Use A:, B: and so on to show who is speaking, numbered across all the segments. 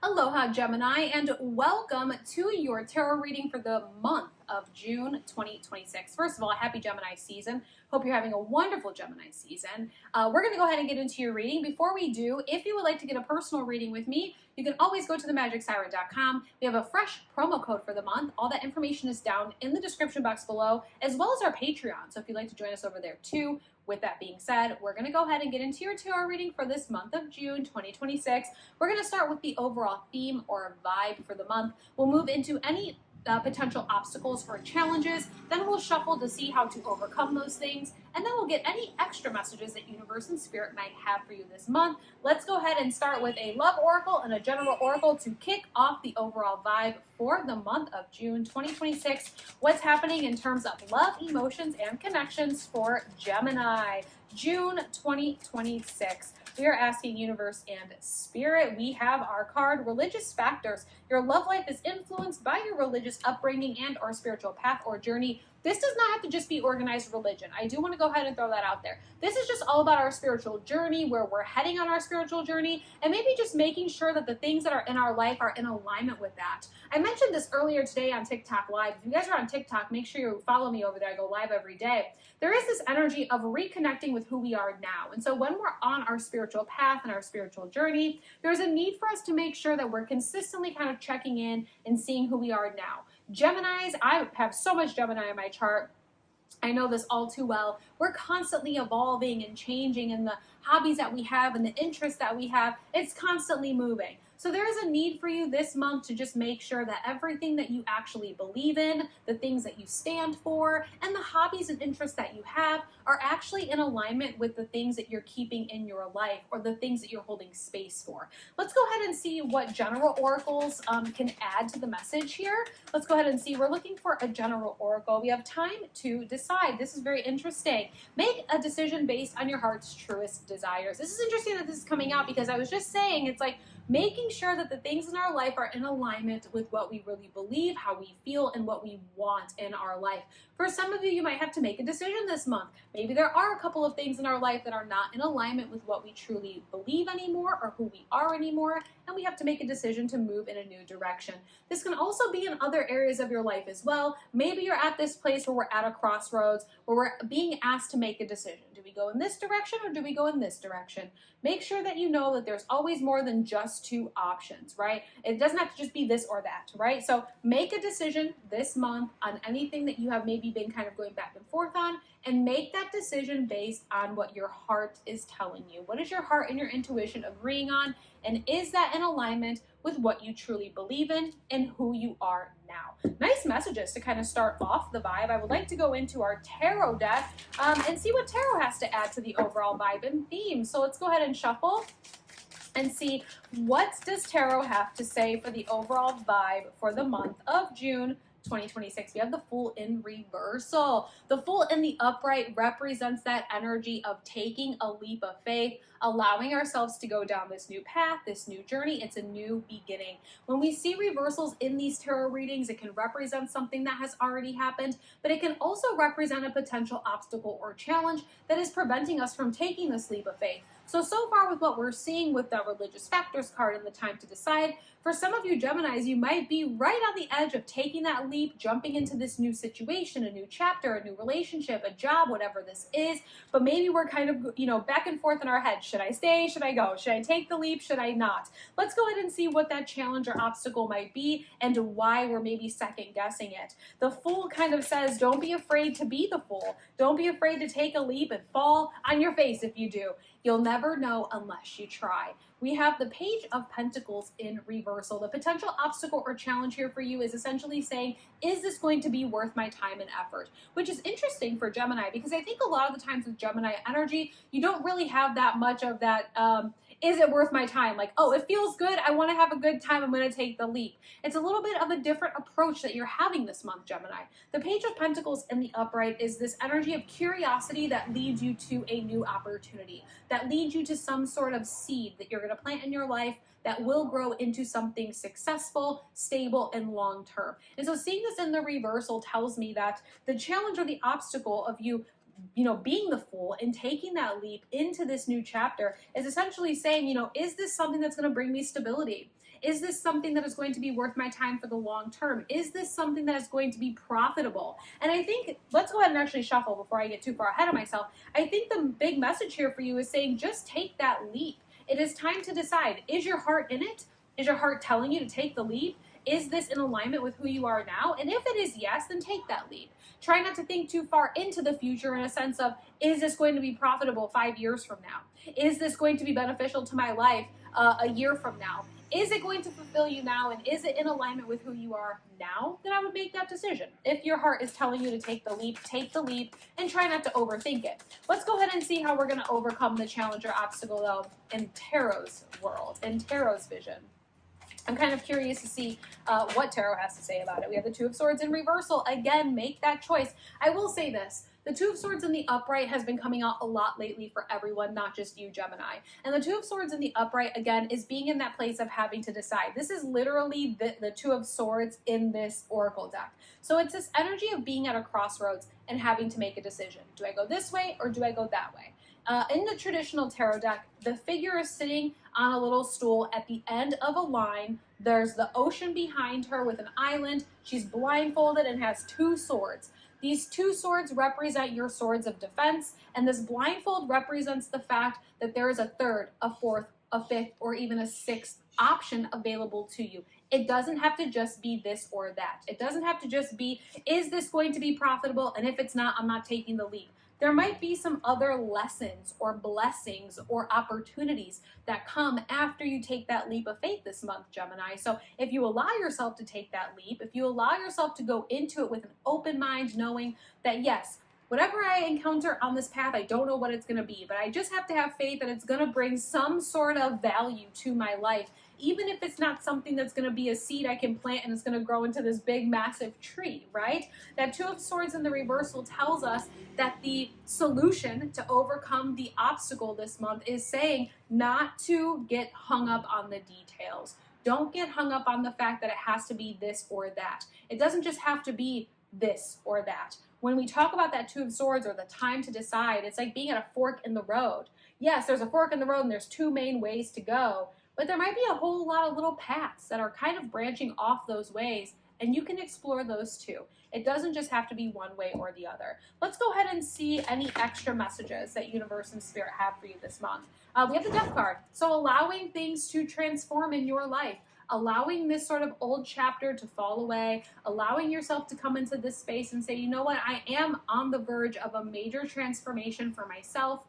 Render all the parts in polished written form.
A: Aloha Gemini, and welcome to your tarot reading for the month of June 2026. First of all, happy Gemini season. Hope you're having a wonderful Gemini season. We're going to go ahead and get into your reading. Before we do, if you would like to get a personal reading with me, you can always go to themagicsiren.com. We have a fresh promo code for the month. All that information is down in the description box below, as well as our Patreon. So if you'd like to join us over there too. With that being said, we're going to go ahead and get into your tarot reading for this month of June 2026. We're going to start with the overall theme or vibe for the month. We'll move into any potential obstacles or challenges. Then we'll shuffle to see how to overcome those things. And then we'll get any extra messages that Universe and Spirit might have for you this month. Let's go ahead and start with a love oracle and a general oracle to kick off the overall vibe for the month of June 2026. What's happening in terms of love, emotions, and connections for Gemini, June 2026. We are asking Universe and Spirit. We have our card, Religious Factors. Your love life is influenced by your religious upbringing and or spiritual path or journey. This does not have to just be organized religion. I do want to go ahead and throw that out there. This is just all about our spiritual journey, where we're heading on our spiritual journey, and maybe just making sure that the things that are in our life are in alignment with that. I mentioned this earlier today on TikTok Live. If you guys are on TikTok, make sure you follow me over there. I go live every day. There is this energy of reconnecting with who we are now. And so when we're on our spiritual path and our spiritual journey, there's a need for us to make sure that we're consistently kind of checking in and seeing who we are now. Geminis, I have so much Gemini in my chart. I know this all too well. We're constantly evolving and changing, and the hobbies that we have and the interests that we have, it's constantly moving. So there is a need for you this month to just make sure that everything that you actually believe in, the things that you stand for, and the hobbies and interests that you have are actually in alignment with the things that you're keeping in your life or the things that you're holding space for. Let's go ahead and see what general oracles can add to the message here. Let's go ahead and see. We're looking for a general oracle. We have time to decide. This is very interesting. Make a decision based on your heart's truest desires. This is interesting that this is coming out because I was just saying it's like making sure that the things in our life are in alignment with what we really believe, how we feel, and what we want in our life. For some of you, you might have to make a decision this month. Maybe there are a couple of things in our life that are not in alignment with what we truly believe anymore or who we are anymore, and we have to make a decision to move in a new direction. This can also be in other areas of your life as well. Maybe you're at this place where we're at a crossroads, where we're being asked to make a decision. Do we go in this direction or do we go in this direction? Make sure that you know that there's always more than just two options, right? It doesn't have to just be this or that, right? So make a decision this month on anything that you have maybe been kind of going back and forth on, and make that decision based on what your heart is telling you. What is your heart and your intuition agreeing on? And is that in alignment with what you truly believe in and who you are now? Nice messages to kind of start off the vibe. I would like to go into our tarot deck and see what tarot has to add to the overall vibe and theme. So let's go ahead and shuffle and see what does tarot have to say for the overall vibe for the month of June 2026. We have the Fool in reversal. The Fool in the upright represents that energy of taking a leap of faith, allowing ourselves to go down this new path, this new journey. It's a new beginning. When we see reversals in these tarot readings, it can represent something that has already happened, but it can also represent a potential obstacle or challenge that is preventing us from taking this leap of faith. So far with what we're seeing with the Religious Factors card and the Time to Decide, for some of you Geminis, you might be right on the edge of taking that leap, jumping into this new situation, a new chapter, a new relationship, a job, whatever this is, but maybe we're kind of, back and forth in our head. Should I stay? Should I go? Should I take the leap? Should I not? Let's go ahead and see what that challenge or obstacle might be and why we're maybe second guessing it. The Fool kind of says, don't be afraid to be the fool. Don't be afraid to take a leap and fall on your face if you do. You'll never know unless you try. We have the Page of Pentacles in reversal. The potential obstacle or challenge here for you is essentially saying, is this going to be worth my time and effort? Which is interesting for Gemini, because I think a lot of the times with Gemini energy, you don't really have that much of that, is it worth my time? Like, oh, it feels good. I want to have a good time. I'm going to take the leap. It's a little bit of a different approach that you're having this month, Gemini. The Page of Pentacles in the upright is this energy of curiosity that leads you to a new opportunity, that leads you to some sort of seed that you're going to plant in your life that will grow into something successful, stable, and long-term. And so seeing this in the reversal tells me that the challenge or the obstacle of you being the fool and taking that leap into this new chapter is essentially saying, is this something that's going to bring me stability? Is this something that is going to be worth my time for the long term? Is this something that is going to be profitable? And I think, let's go ahead and actually shuffle before I get too far ahead of myself. I think the big message here for you is saying, just take that leap. It is time to decide. Is your heart in it? Is your heart telling you to take the leap? Is this in alignment with who you are now? And if it is yes, then take that leap. Try not to think too far into the future in a sense of, is this going to be profitable 5 years from now? Is this going to be beneficial to my life a year from now? Is it going to fulfill you now, and is it in alignment with who you are now? Then I would make that decision. If your heart is telling you to take the leap and try not to overthink it. Let's go ahead and see how we're going to overcome the challenge or obstacle though in Tarot's world, in Tarot's vision. I'm kind of curious to see what Tarot has to say about it. We have the Two of Swords in reversal. Again, make that choice. I will say this. The Two of Swords in the upright has been coming out a lot lately for everyone, not just you, Gemini. And the Two of Swords in the upright, again, is being in that place of having to decide. This is literally the Two of Swords in this Oracle deck. So it's this energy of being at a crossroads and having to make a decision. Do I go this way or do I go that way? In the traditional tarot deck, the figure is sitting on a little stool at the end of a line. There's the ocean behind her with an island. She's blindfolded and has two swords. These two swords represent your swords of defense, and this blindfold represents the fact that there is a third, a fourth, a fifth, or even a sixth option available to you. It doesn't have to just be this or that. It doesn't have to just be, is this going to be profitable? And if it's not, I'm not taking the leap. There might be some other lessons or blessings or opportunities that come after you take that leap of faith this month, Gemini. So if you allow yourself to take that leap, if you allow yourself to go into it with an open mind, knowing that yes, whatever I encounter on this path, I don't know what it's going to be, but I just have to have faith that it's going to bring some sort of value to my life, even if it's not something that's going to be a seed I can plant and it's going to grow into this big, massive tree, right? That Two of Swords in the reversal tells us that the solution to overcome the obstacle this month is saying not to get hung up on the details. Don't get hung up on the fact that it has to be this or that. It doesn't just have to be this or that. When we talk about that Two of Swords or the time to decide, it's like being at a fork in the road. Yes, there's a fork in the road and there's two main ways to go, but there might be a whole lot of little paths that are kind of branching off those ways, and you can explore those too. It doesn't just have to be one way or the other. Let's go ahead and see any extra messages that Universe and Spirit have for you this month. We have the Death card. So allowing things to transform in your life, allowing this sort of old chapter to fall away, allowing yourself to come into this space and say, you know what, I am on the verge of a major transformation for myself,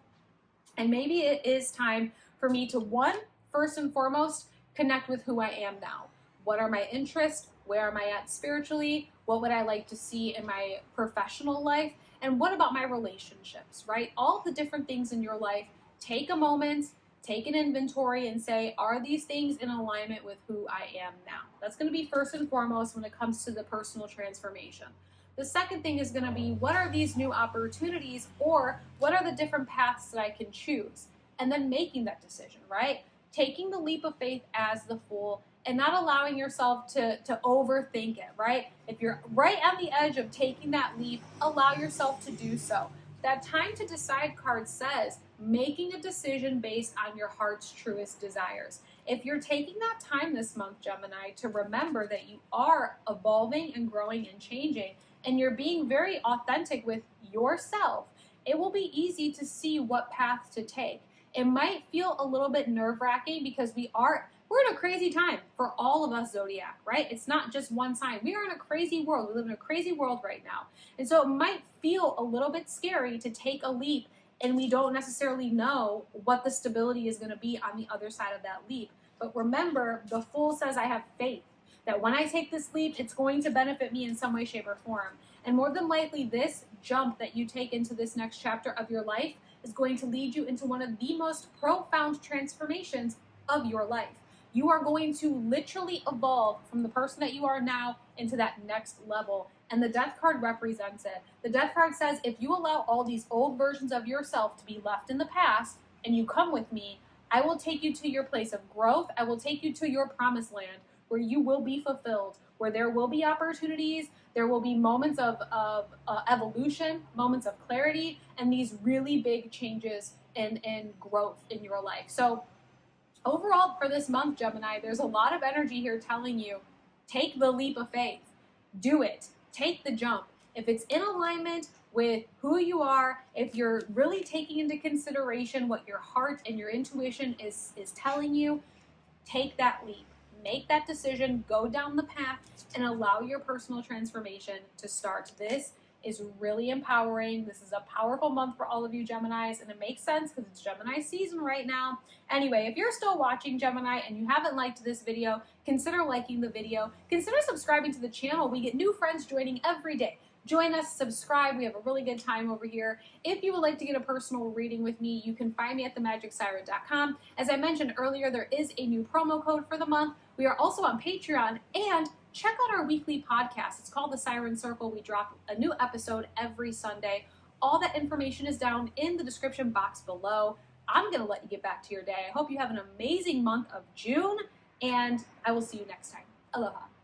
A: and maybe it is time for me to, first and foremost, connect with who I am now. What are my interests? Where am I at spiritually? What would I like to see in my professional life? And what about my relationships, right? All the different things in your life. Take a moment, take an inventory and say, are these things in alignment with who I am now? That's going to be first and foremost when it comes to the personal transformation. The second thing is going to be, what are these new opportunities, or what are the different paths that I can choose? And then making that decision, right? Taking the leap of faith as the Fool and not allowing yourself to overthink it, right? If you're right on the edge of taking that leap, allow yourself to do so. That time to decide card says making a decision based on your heart's truest desires. If you're taking that time this month, Gemini, to remember that you are evolving and growing and changing, and you're being very authentic with yourself, it will be easy to see what path to take. It might feel a little bit nerve-wracking because we're in a crazy time for all of us, Zodiac, right? It's not just one sign. We are in a crazy world. We live in a crazy world right now. And so it might feel a little bit scary to take a leap, and we don't necessarily know what the stability is going to be on the other side of that leap. But remember, the Fool says I have faith that when I take this leap, it's going to benefit me in some way, shape, or form. And more than likely, this jump that you take into this next chapter of your life is going to lead you into one of the most profound transformations of your life. You are going to literally evolve from the person that you are now into that next level. And the Death card represents it. The Death card says, if you allow all these old versions of yourself to be left in the past and you come with me, I will take you to your place of growth. I will take you to your promised land where you will be fulfilled, where there will be opportunities, there will be moments of evolution, moments of clarity, and these really big changes and growth in your life. So overall for this month, Gemini, there's a lot of energy here telling you, take the leap of faith. Do it. Take the jump. If it's in alignment with who you are, if you're really taking into consideration what your heart and your intuition is telling you, take that leap. Make that decision, go down the path, and allow your personal transformation to start. This is really empowering. This is a powerful month for all of you Geminis, and it makes sense because it's Gemini season right now. Anyway, if you're still watching, Gemini, and you haven't liked this video, consider liking the video. Consider subscribing to the channel. We get new friends joining every day. Join us, subscribe. We have a really good time over here. If you would like to get a personal reading with me, you can find me at themagicsiren.com. As I mentioned earlier, there is a new promo code for the month. We are also on Patreon, and check out our weekly podcast. It's called The Siren Circle. We drop a new episode every Sunday. All that information is down in the description box below. I'm going to let you get back to your day. I hope you have an amazing month of June, and I will see you next time. Aloha.